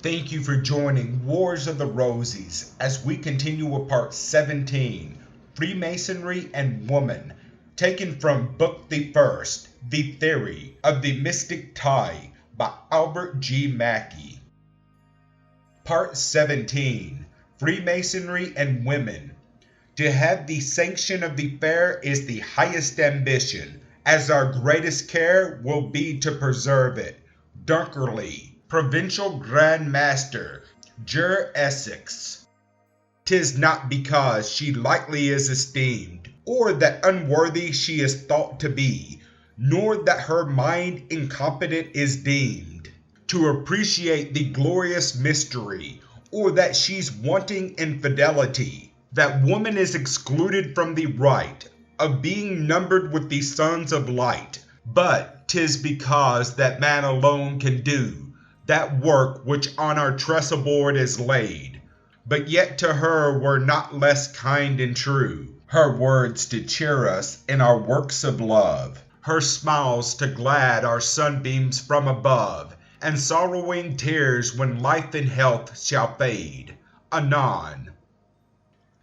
Thank you for joining Wars of the Rosies as we continue with part 17, Freemasonry and Woman, taken from Book the First, The Theory of the Mystic Tie by Albert G. Mackey. Part 17, Freemasonry and Women. To have the sanction of the fair is the highest ambition, as our greatest care will be to preserve it. Dunkerley, Provincial Grand Master, Jur Essex. 'Tis not because she lightly is esteemed, or that unworthy she is thought to be, nor that her mind incompetent is deemed to appreciate the glorious mystery, or that she's wanting in fidelity, that woman is excluded from the right of being numbered with the sons of light, but 'tis because that man alone can do that work which on our trestle board is laid. But yet to her we're not less kind and true, her words to cheer us in our works of love, her smiles to glad our sunbeams from above, and sorrowing tears when life and health shall fade. Anon.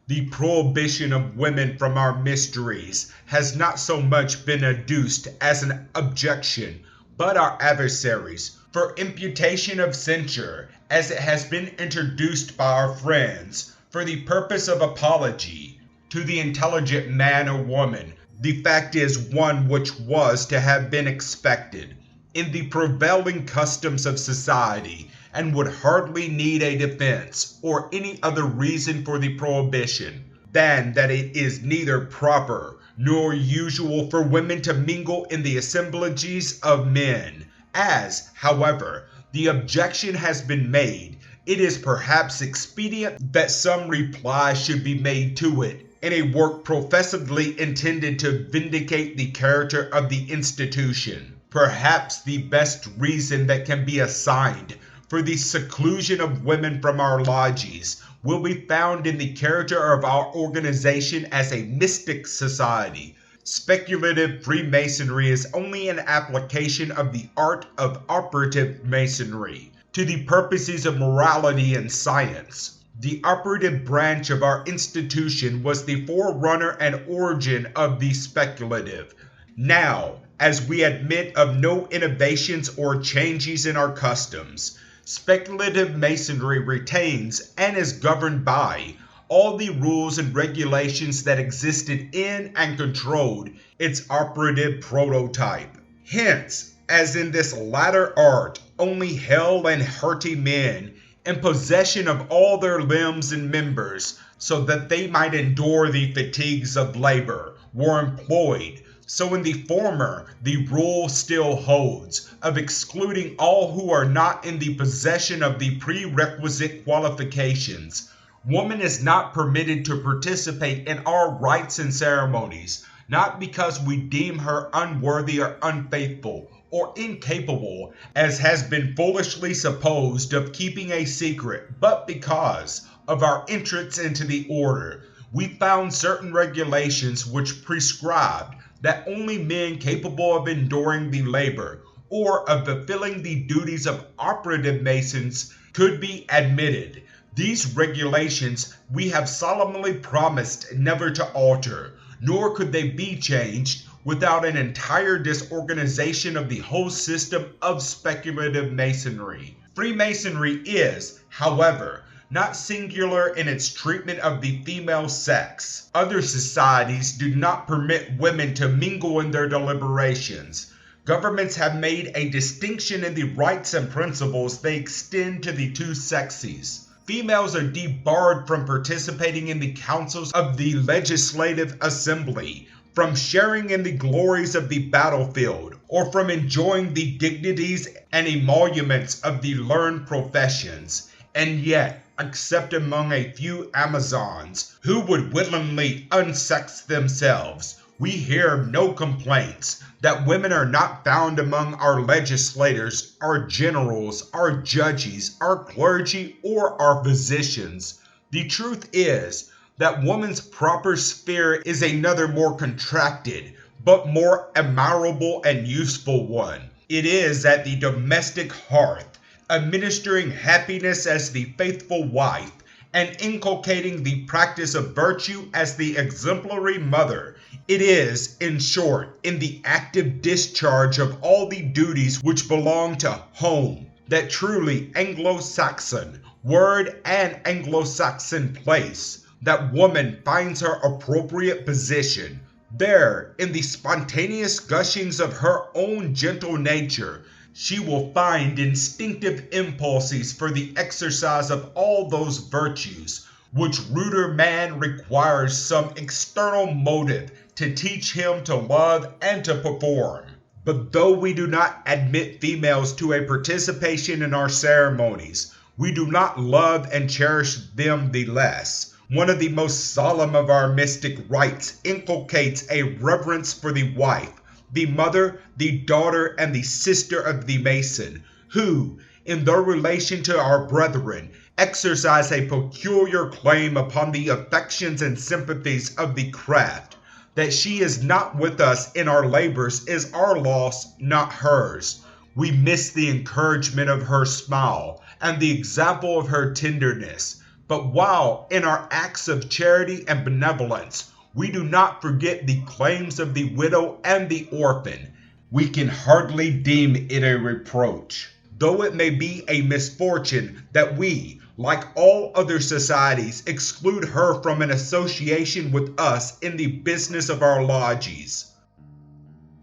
The prohibition of women from our mysteries has not so much been adduced as an objection, but our adversaries, for imputation of censure, as it has been introduced by our friends, for the purpose of apology to the intelligent man or woman. The fact is one which was to have been expected in the prevailing customs of society, and would hardly need a defense or any other reason for the prohibition than that it is neither proper nor usual for women to mingle in the assemblages of men. As, however, the objection has been made, it is perhaps expedient that some reply should be made to it in a work professedly intended to vindicate the character of the institution. Perhaps the best reason that can be assigned for the seclusion of women from our lodges will be found in the character of our organization as a mystic society. Speculative Freemasonry is only an application of the art of operative Masonry to the purposes of morality and science. The operative branch of our institution was the forerunner and origin of the speculative. Now, as we admit of no innovations or changes in our customs, speculative Masonry retains and is governed by all the rules and regulations that existed in and controlled its operative prototype. Hence, as in this latter art, only hale and hearty men, in possession of all their limbs and members, so that they might endure the fatigues of labor, were employed. So in the former, the rule still holds, of excluding all who are not in the possession of the prerequisite qualifications. Woman is not permitted to participate in our rites and ceremonies, not because we deem her unworthy or unfaithful or incapable, as has been foolishly supposed, of keeping a secret, but because of our entrance into the order. We found certain regulations which prescribed that only men capable of enduring the labor or of fulfilling the duties of operative Masons could be admitted. These regulations we have solemnly promised never to alter, nor could they be changed without an entire disorganization of the whole system of speculative Masonry. Freemasonry is, however, not singular in its treatment of the female sex. Other societies do not permit women to mingle in their deliberations. Governments have made a distinction in the rights and principles they extend to the two sexes. Females are debarred from participating in the councils of the legislative assembly, from sharing in the glories of the battlefield, or from enjoying the dignities and emoluments of the learned professions. And yet, except among a few Amazons who would willingly unsex themselves, we hear no complaints that women are not found among our legislators, our generals, our judges, our clergy, or our physicians. The truth is that woman's proper sphere is another more contracted, but more admirable and useful one. It is at the domestic hearth, administering happiness as the faithful wife, and inculcating the practice of virtue as the exemplary mother. It is, in short, in the active discharge of all the duties which belong to home, that truly Anglo-Saxon word and Anglo-Saxon place, that woman finds her appropriate position. There, in the spontaneous gushings of her own gentle nature, she will find instinctive impulses for the exercise of all those virtues, which ruder man requires some external motive to teach him to love and to perform. But though we do not admit females to a participation in our ceremonies, we do not love and cherish them the less. One of the most solemn of our mystic rites inculcates a reverence for the wife, the mother, the daughter, and the sister of the Mason, who, in their relation to our brethren, exercise a peculiar claim upon the affections and sympathies of the craft. That she is not with us in our labors is our loss, not hers. We miss the encouragement of her smile and the example of her tenderness. But while in our acts of charity and benevolence, we do not forget the claims of the widow and the orphan, we can hardly deem it a reproach, though it may be a misfortune, that we, like all other societies, exclude her from an association with us in the business of our lodges.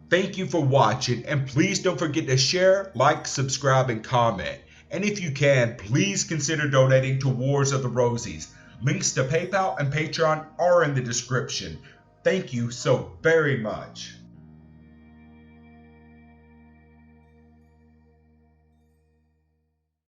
Thank you for watching, and please don't forget to share, like, subscribe, and comment. And if you can, please consider donating to Wars of the Rosies. Links to PayPal and Patreon are in the description. Thank you so very much.